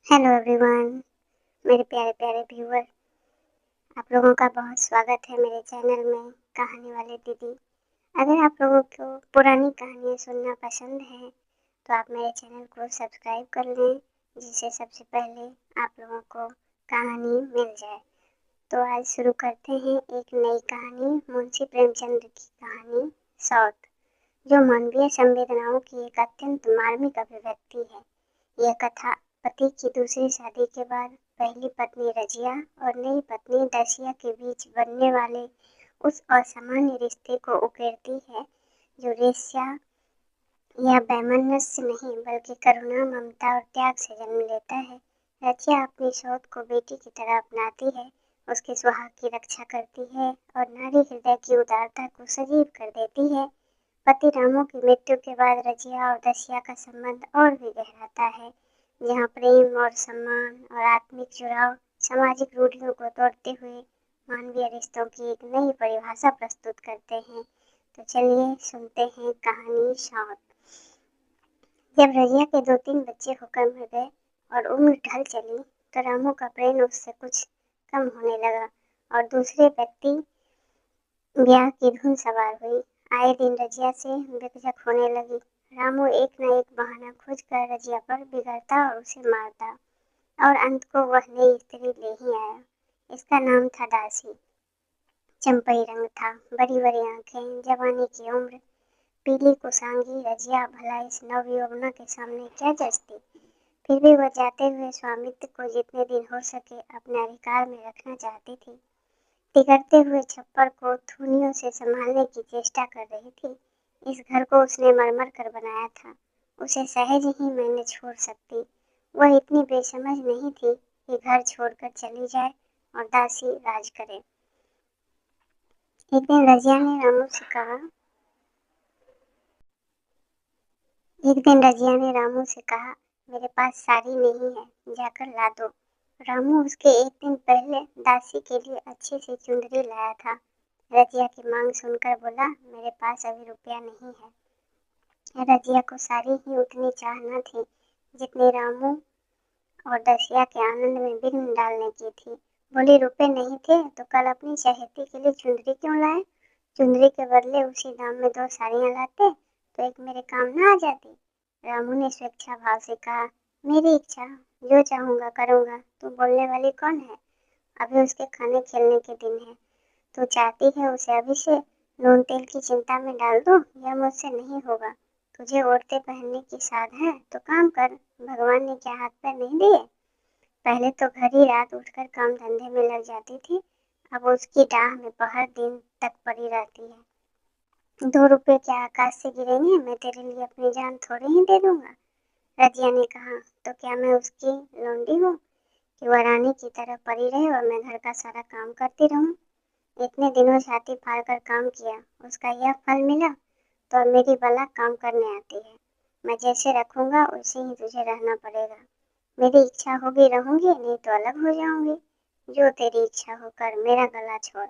Hello everyone, मेरे प्यारे प्यारे व्यूअर। आप लोगों का बहुत स्वागत है मेरे चैनल में कहानी वाले दीदी। अगर आप लोगों को पुरानी कहानियाँ सुनना पसंद है तो आप मेरे चैनल को सब्सक्राइब कर लें, जिससे सबसे पहले आप लोगों को कहानी मिल जाए। तो आज शुरू करते हैं एक नई कहानी, मुंशी प्रेमचंद की कहानी सौत, जो मानवीय संवेदनाओं की एक अत्यंत मार्मिक अभिव्यक्ति है। यह कथा पति की दूसरी शादी के बाद पहली पत्नी रजिया और नई पत्नी दसिया के बीच बनने वाले उस असामान्य रिश्ते को उकेरती है जो ईर्ष्या या वैमनस्य नहीं बल्कि करुणा, ममता और त्याग से जन्म लेता है। रजिया अपनी सौत को बेटी की तरह अपनाती है, उसके सुहाग की रक्षा करती है और नारी हृदय की उदारता को सजीव कर देती है। पति रामू की मृत्यु के बाद रजिया और दसिया का संबंध और भी गहराता है, जहाँ प्रेम और सम्मान और आत्मिक जुड़ाव सामाजिक रूढ़ियों को तोड़ते हुए मानवीय रिश्तों की एक नई परिभाषा प्रस्तुत करते हैं। तो चलिए सुनते हैं कहानी सौत। जब रजिया के 2-3 बच्चे होकर मर गए और उम्र ढल चली तो रामू का प्रेम उससे कुछ कम होने लगा और दूसरे व्यक्ति ब्याह की धुन सवार हुई। आए दिन रजिया से बेझक होने लगी। रामू एक न एक बहाना खोजकर रजिया पर बिगड़ता और उसे मारता और अंत को वह नई स्त्री ले ही आया। इसका नाम था दासी। चंपई रंग था, बड़ी बड़ी आंखें, जवानी की उम्र, पीली कुशांगी। रजिया भला इस नवयौवना के सामने क्या जचती, फिर भी वह जाते हुए स्वामित्व को जितने दिन हो सके अपने अधिकार में रखना चाहती थी। बिगड़ते हुए छप्पर को थूनियों से संभालने की चेष्टा कर रही थी। इस घर को उसने मरमर कर बनाया था, उसे सहज ही मैंने छोड़ सकती। वह इतनी बेसमझ नहीं थी कि घर छोड़कर चली जाए और दासी राज करे। एक दिन रजिया ने रामू से कहा मेरे पास साड़ी नहीं है, जाकर ला दो। रामू उसके एक दिन पहले दासी के लिए अच्छी सी चुंदरी लाया था। रजिया की मांग सुनकर बोला, मेरे पास अभी रुपया नहीं है। रजिया को सारी ही उतनी चाह न थी जितनी रामू और दसिया के आनंद में विघ्न डालने की थी। बोली, रुपए नहीं थे तो कल अपनी चहेती के लिए चुंदरी क्यों लाए? चुंदरी के बदले उसी दाम में 2 साड़ियां लाते तो एक मेरे काम न आ जाती। रामू ने स्वेच्छा भाव से कहा, मेरी इच्छा, जो चाहूंगा करूंगा, तू बोलने वाली कौन है? अभी उसके खाने खेलने के दिन है। तू चाहती है उसे अभी से नून तेल की चिंता में डाल दूं? यह मुझसे नहीं होगा। तुझे ओढ़ते पहनने की साध है तो काम कर, भगवान ने क्या हाथ पैर नहीं दिए? पहले तो भरी रात उठकर काम धंधे में लग जाती थी, अब उसकी डाह में पहर दिन तक पड़ी रहती है। 2 रुपए क्या आकाश से गिरेंगे? मैं तेरे लिए अपनी जान थोड़े ही दे दूंगा। रजिया ने कहा, तो क्या मैं उसकी लौंडी हूँ कि वह रानी की तरह पड़ी रहे और मैं घर का सारा काम करती रहूं? इतने दिनों छाती फाड़कर काम किया, उसका यह फल मिला तो अब मेरी बला काम करने आती है। मैं जैसे रखूंगा वैसे ही तुझे रहना पड़ेगा। मेरी इच्छा होगी रहूंगी, नहीं तो अलग हो जाऊंगी। जो तेरी इच्छा हो कर, मेरा गला छोड़।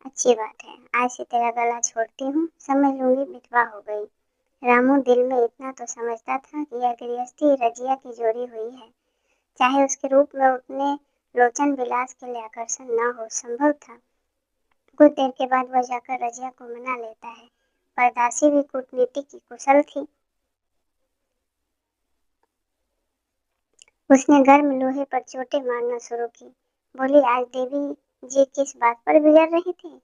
अच्छी बात है, आज से तेरा गला छोड़ती हूँ, समझ लूंगी विधवा हो गई। रामू दिल में इतना तो समझता था कि यह गृहस्थी रजिया की जोड़ी हुई है, चाहे उसके रूप में उतने लोचन विलास के लिए आकर्षण न हो, संभव था। कुछ देर के बाद वह जाकर रजिया को मना लेता है, पर दासी भी कूटनीति की कुशल थी। उसने गर्म लोहे पर चोटें मारना शुरू की। बोली, आज देवी जी किस बात पर बिगड़ रही थी?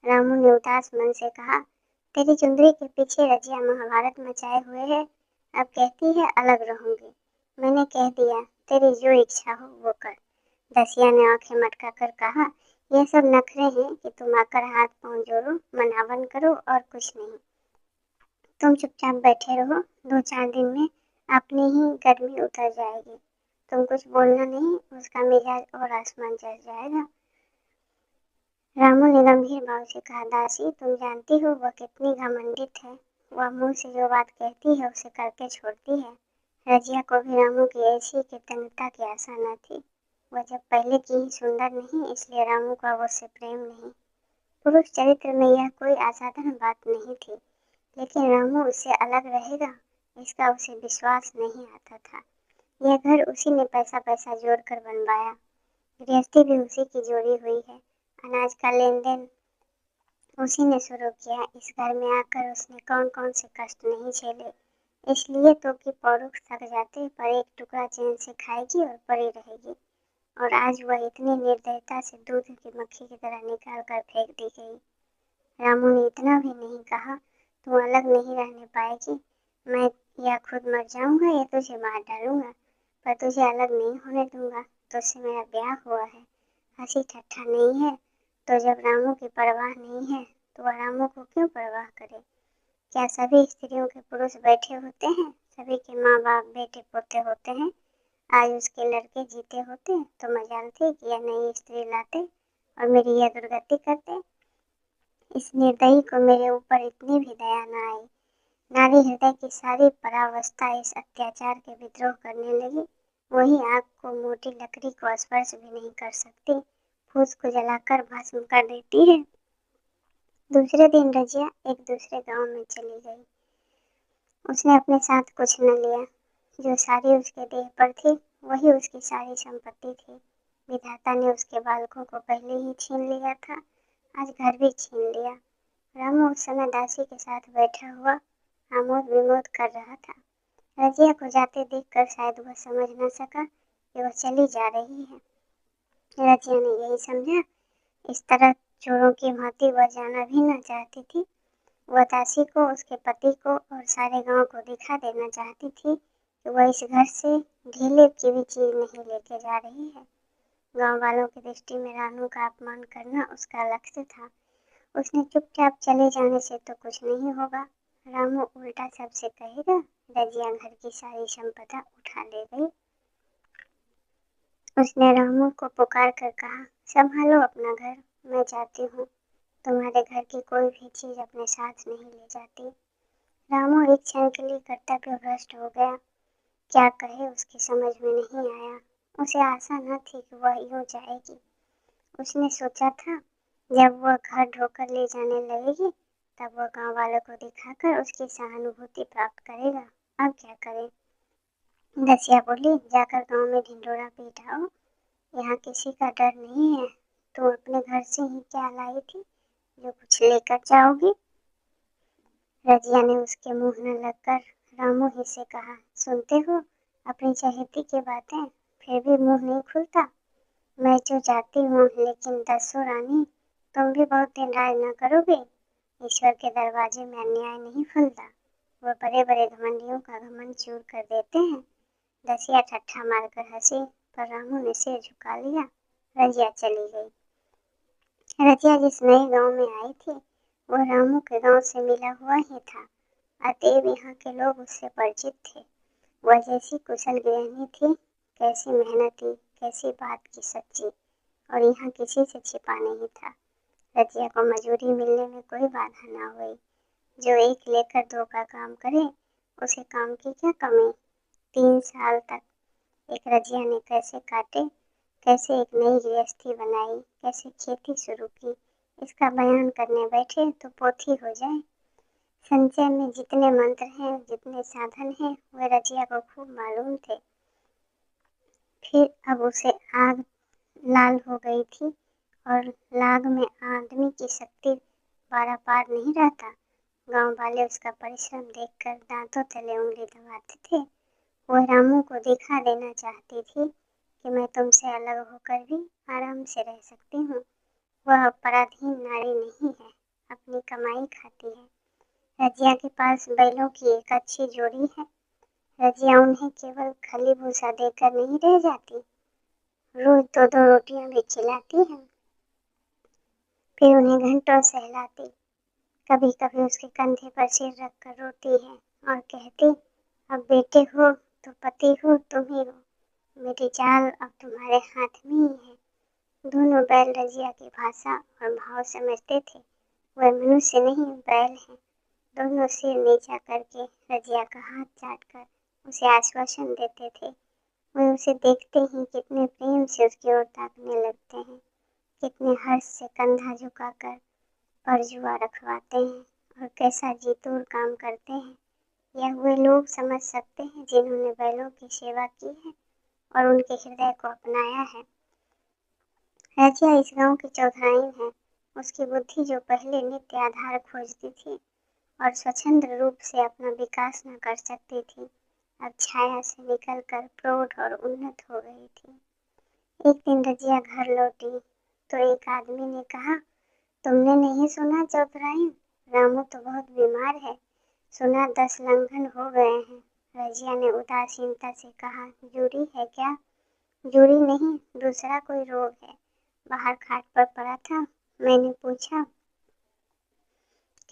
रामू ने उदास मन से कहा, तेरी चुंदरी के पीछे रजिया महाभारत मचाए हुए है, अब कहती है अलग रहूंगी। मैंने कह दिया, तेरी जो इच्छा हो वो कर। दसिया ने आंखें मटका कर कहा, यह सब नखरे हैं कि तुम आकर हाथ पांव जोड़ो, मनावन करो और कुछ नहीं। तुम चुपचाप बैठे रहो, 2-4 दिन में अपनी ही गर्मी उतर जाएगी। तुम कुछ बोलना नहीं, उसका मिजाज और आसमान चढ़ जाएगा। रामू ने गंभीर भाव से कहा, दासी तुम जानती हो वह कितनी घमंडित है। वह मुंह से जो बात कहती है उसे करके छोड़ती है। रजिया को भी रामू की ऐसी कृतज्ञता की आशा न थी। वह जब पहले की ही सुंदर नहीं, इसलिए रामू का उससे प्रेम नहीं। पुरुष चरित्र में यह कोई असाधारण बात नहीं थी, लेकिन रामू उससे अलग रहेगा इसका उसे विश्वास नहीं आता था। यह घर उसी ने पैसा पैसा जोड़ कर बनवाया, गृहस्थी भी उसी की जोड़ी हुई है, अनाज का लेन देन उसी ने शुरू किया। इस घर में आकर उसने कौन कौन से कष्ट नहीं झेले, इसलिए तो कि पौरुष थक जाते पर एक टुकड़ा चैन से खाएगी और पड़ी रहेगी। और आज वह इतनी निर्दयता से दूध की मक्खी की तरह निकाल कर फेंक दी गई। रामू ने इतना भी नहीं कहा, तू अलग नहीं रहने पाएगी, मैं या खुद मर जाऊंगा या तुझे मार डालूंगा, पर तुझे अलग नहीं होने दूंगा, तुझसे मेरा ब्याह हुआ है। हंसी ठट्ठा नहीं है तो जब रामू की परवाह नहीं है तो वह रामू को क्यों परवाह करे? क्या सभी स्त्रियों के पुरुष बैठे होते हैं? सभी के माँ बाप बेटे पोते होते हैं? आज उसके लड़के जीते होते तो मजाल थी कि यह नई स्त्री लाते और मेरी यह दुर्गति करते। इस निर्दयी को मेरे ऊपर इतनी भी दया न आई। नारी हृदय की सारी परावस्था इस अत्याचार के विद्रोह करने लगी। वही आग को मोटी लकड़ी को स्पर्श भी नहीं कर सकती, फूस को जलाकर भस्म कर देती है। दूसरे दिन रजिया एक दूसरे गांव में चली गई। उसने अपने साथ कुछ न लिया, जो साड़ी उसके देह पर थी वही उसकी सारी संपत्ति थी। विधाता ने उसके बालकों को पहले ही छीन लिया था, आज घर भी छीन लिया। रामू उस समय दासी के साथ बैठा हुआ आमोद विमोद कर रहा था। रजिया को जाते देखकर शायद वह समझ न सका कि वह चली जा रही है। रजिया ने यही समझा, इस तरह चोरों की भांति वह जाना भी न चाहती थी। वह दासी को, उसके पति को और सारे गांव को दिखा देना चाहती थी कि वह इस घर से ढीले की भी चीज नहीं लेके जा रही है। गांव वालों की दृष्टि में रानू का अपमान करना उसका लक्ष्य था। उसने चुपचाप चले जाने से तो कुछ नहीं होगा, रामू उल्टा सबसे कहेगा रजिया घर की सारी संपदा उठा ले गई। उसने रामू को पुकार कर कहा, संभालो अपना घर, मैं जाती हूँ, तुम्हारे घर की कोई भी चीज अपने साथ नहीं ले जाती। रामू एक क्षण के लिए कर्तव्य भ्रष्ट हो गया, क्या कहे उसकी समझ में नहीं आया। उसे आशा न थी कि वह यूं जाएगी। उसने सोचा था जब वह घर ढोकर ले जाने लगेगी तब वह गांव वालों को दिखाकर उसकी सहानुभूति प्राप्त करेगा। अब क्या करे? दसिया बोली, जाकर गांव में ढिंढोरा पीट आओ, यहाँ किसी का डर नहीं है। तो अपने घर से ही क्या लाई थी जो कुछ लेकर जाओगी? रजिया ने उसके मुंह न लगकर रामू ही से कहा, सुनते हो अपनी चहेती की बातें, फिर भी मुंह नहीं खुलता। मैं जो जाती हूँ, लेकिन दसो रानी, तुम भी बहुत दिन राज न करोगे। ईश्वर के दरवाजे में अन्याय नहीं फलता, वो बड़े बड़े घमंडियों का घमंड चूर कर देते हैं। दसिया ठट्ठा मारकर हंसी, पर रामू ने सिर झुका लिया। रजिया चली गई। रजिया जिस नए गांव में आई थी वह रामू के गांव से मिला हुआ ही था, अतएव यहाँ के लोग उससे परिचित थे। वह जैसी कुशल गृहिणी थी, कैसी मेहनती, कैसी बात की सच्ची, और यहाँ किसी से छिपा नहीं था। रजिया को मजूरी मिलने में कोई बाधा न हुई। जो एक लेकर दो का काम करे उसे काम की क्या कमी। 3 साल तक एक रजिया ने कैसे काटे, कैसे एक नई गृहस्थी बनाई, कैसे खेती शुरू की, इसका बयान करने बैठे तो पोथी हो जाए। संचय में जितने मंत्र हैं, जितने साधन हैं, वे रजिया को खूब मालूम थे। फिर अब उसे आग लाल हो गई थी और लाग में आदमी की शक्ति पारा पार नहीं रहता। गांव वाले उसका परिश्रम देखकर दांतों तले उंगली दबाते थे। वह रामू को दिखा देना चाहती थी कि मैं तुमसे अलग होकर भी आराम से रह सकती हूँ। वह पराधीन नारी नहीं है, अपनी कमाई खाती है। रजिया के पास बैलों की एक अच्छी जोड़ी है। रजिया उन्हें केवल खली भूसा देकर नहीं रह जाती, रोज 2-2 रोटियां भी खिलाती है। फिर उन्हें घंटों सहलाती, कभी कभी उसके कंधे पर सिर रखकर रोती है और कहती, अब बेटे हो तो पति हो तुम ही हो, मेरी जाल अब तुम्हारे हाथ में ही है। दोनों बैल रजिया की भाषा और भाव समझते थे। वह मनुष्य नहीं बैल है। दोनों सिर नीचा करके रजिया का हाथ चाटकर उसे आश्वासन देते थे। वे उसे देखते ही कितने प्रेम से उसकी ओर ताकने लगते हैं, कितने हर्ष से कंधा झुकाकर परजुआ रखवाते हैं और कैसा जी तोड़ काम करते हैं। यह वे लोग समझ सकते हैं जिन्होंने बैलों की सेवा की है और उनके हृदय को अपनाया है। रजिया इस गांव की चौधराइन है। उसकी बुद्धि जो पहले नित्य आधार खोजती थी और स्वतंत्र रूप से अपना विकास न कर सकती थी, अब छाया से निकलकर प्रौढ़ और उन्नत हो गई थी। एक दिन रजिया घर लौटी तो एक आदमी ने कहा, तुमने नहीं सुना चौधराइन, रामू तो बहुत बीमार है, सुना 10 लंघन हो गए हैं। रजिया ने उदासीनता से कहा, जूरी है क्या? जूरी नहीं, दूसरा कोई रोग है। बाहर खाट पर पड़ा था, मैंने पूछा,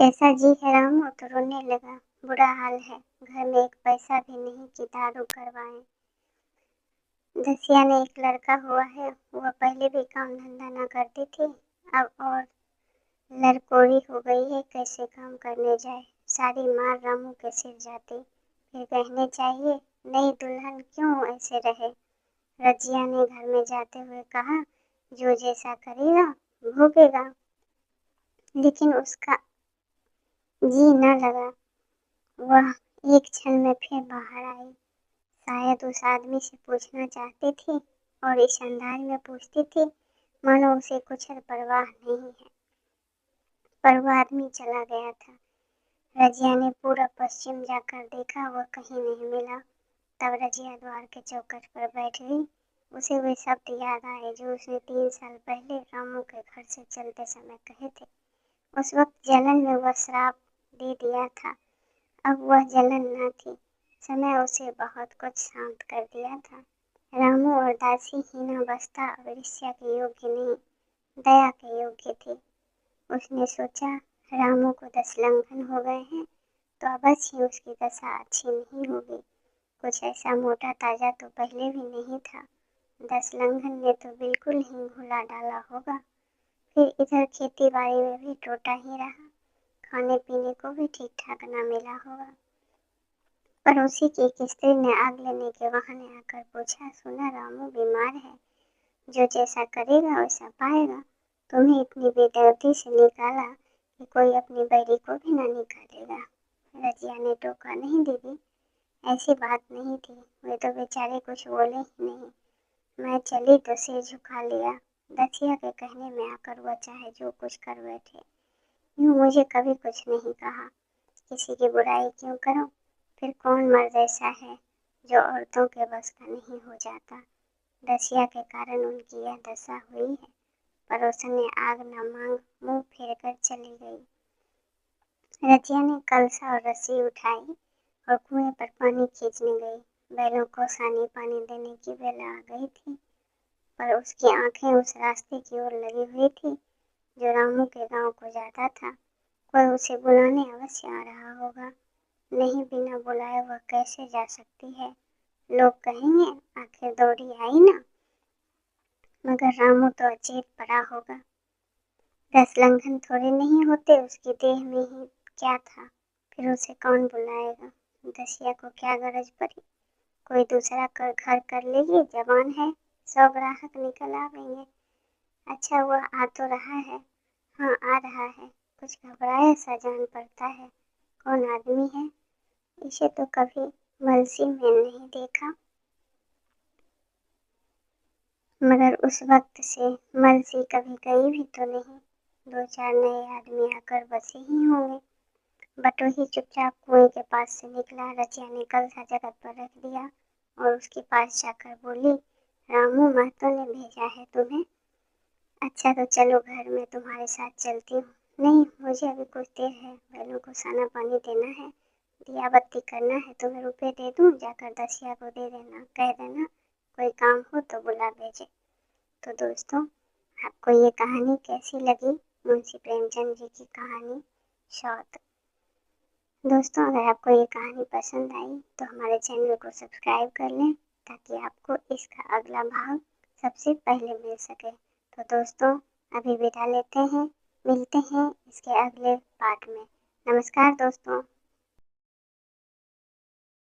कैसा जी है रामू? तो रोने लगा, बुरा हाल है, घर में एक पैसा भी नहीं कि दारू करवाएं। दसिया ने एक लड़का हुआ है, वह पहले भी काम धंधा न करती थी, अब और लड़कोरी हो गई है, कैसे काम करने जाए। सारी मार रामू के सिर जाती, फिर कहने चाहिए, नई दुल्हन क्यों ऐसे रहे। रजिया ने घर में जाते हुए कहा, जो जैसा करेगा भोगेगा। लेकिन उसका जी न लगा, वह एक क्षण में फिर बाहर आई। शायद उस आदमी से पूछना चाहती थी और इस अंदाज में पूछती थी मानो उसे कुछ परवाह नहीं है, पर वह आदमी चला गया था। रजिया ने पूरा पश्चिम जाकर देखा, वह कहीं नहीं मिला। तब रजिया द्वार के चौखट पर बैठ गई। उसे वे शब्द याद आए जो उसने 3 साल पहले रामू के घर से चलते समय कहे थे। उस वक्त जलन में वह श्राप दे दिया था, अब वह जलन न थी, समय उसे बहुत कुछ शांत कर दिया था। रामू और दासी हीना बस्ता और ईर्ष्या के योग्य नहीं, दया के योग्य थी। उसने सोचा, रामू को 10 लंघन हो गए हैं तो अवश्य ही उसकी दशा अच्छी नहीं होगी। कुछ ऐसा मोटा ताजा तो पहले भी नहीं था, 10 लंघन ने तो बिल्कुल ही घुला डाला होगा। फिर इधर खेती बाड़ी में भी टोटा ही रहा, खाने पीने को भी ठीक ठाक न मिला होगा। पड़ोसी की एक स्त्री ने आग लेने के बहाने आकर पूछा, सुना रामू बीमार है, जो जैसा करेगा वैसा पाएगा। तुम्हें इतनी बेदर्दी से निकाला कि कोई अपनी बैरी को भी न निकालेगा। रजिया ने टोका, नहीं दीदी, ऐसी बात नहीं थी, वे तो बेचारे कुछ बोले ही नहीं। मैं चली तो सिर झुका लिया। दसिया के कहने में आकर वह चाहे जो कुछ कर बैठे, यूँ मुझे कभी कुछ नहीं कहा। किसी की बुराई क्यों करूं? फिर कौन मर्द ऐसा है जो औरतों के बस का नहीं हो जाता। दसिया के कारण उनकी यह दशा हुई है। पड़ोसन ने आग न मांग मुंह फेर कर चली गई। रजिया ने कलसा और रस्सी उठाई और कुएं पर पानी खींचने गई। बैलों को सानी पानी देने की बेला आ गई थी, पर उसकी आंखें उस रास्ते की ओर लगी हुई थी जो रामू के गांव को जाता था। कोई उसे बुलाने अवश्य आ रहा होगा, नहीं बिना बुलाए वह कैसे जा सकती है। लोग कहेंगे, आखिर दौड़ी आई ना। मगर रामू तो अचेत पड़ा होगा, 10 लंघन थोड़े नहीं होते, उसकी देह में ही क्या था। फिर उसे कौन बुलाएगा। दसिया को क्या गरज पड़ी, कोई दूसरा घर कर लेगी, जवान है, 100 ग्राहक निकल आवेंगे। अच्छा वह आ तो रहा है, हाँ आ रहा है, कुछ घबराया सा जान पड़ता है। कौन आदमी है, इसे तो कभी मलसी में नहीं देखा। मगर उस वक्त से मलसी कभी गई भी तो नहीं। 2-4 नए आदमी आकर बसे ही होंगे। बटोही चुपचाप कुएं के पास से निकला। रजिया ने कलसा जगत पर रख दिया और उसके पास जाकर बोली, रामू महतो ने भेजा है तुम्हें। अच्छा तो चलो, घर में तुम्हारे साथ चलती हूँ। नहीं, मुझे अभी कुछ देर है, बैलों को साना पानी देना है, दिया बत्ती करना है। तुम्हें रुपए दे दूँ, जाकर दसिया को दे देना, कह देना कोई काम हो तो बुला भेजे। तो दोस्तों, आपको ये कहानी कैसी लगी? मुंशी प्रेमचंद जी की कहानी शौत। दोस्तों, अगर आपको ये कहानी पसंद आई तो हमारे चैनल को सब्सक्राइब कर लें ताकि आपको इसका अगला भाग सबसे पहले मिल सके। तो दोस्तों, अभी विदा लेते हैं, मिलते हैं इसके अगले पार्ट में। नमस्कार दोस्तों।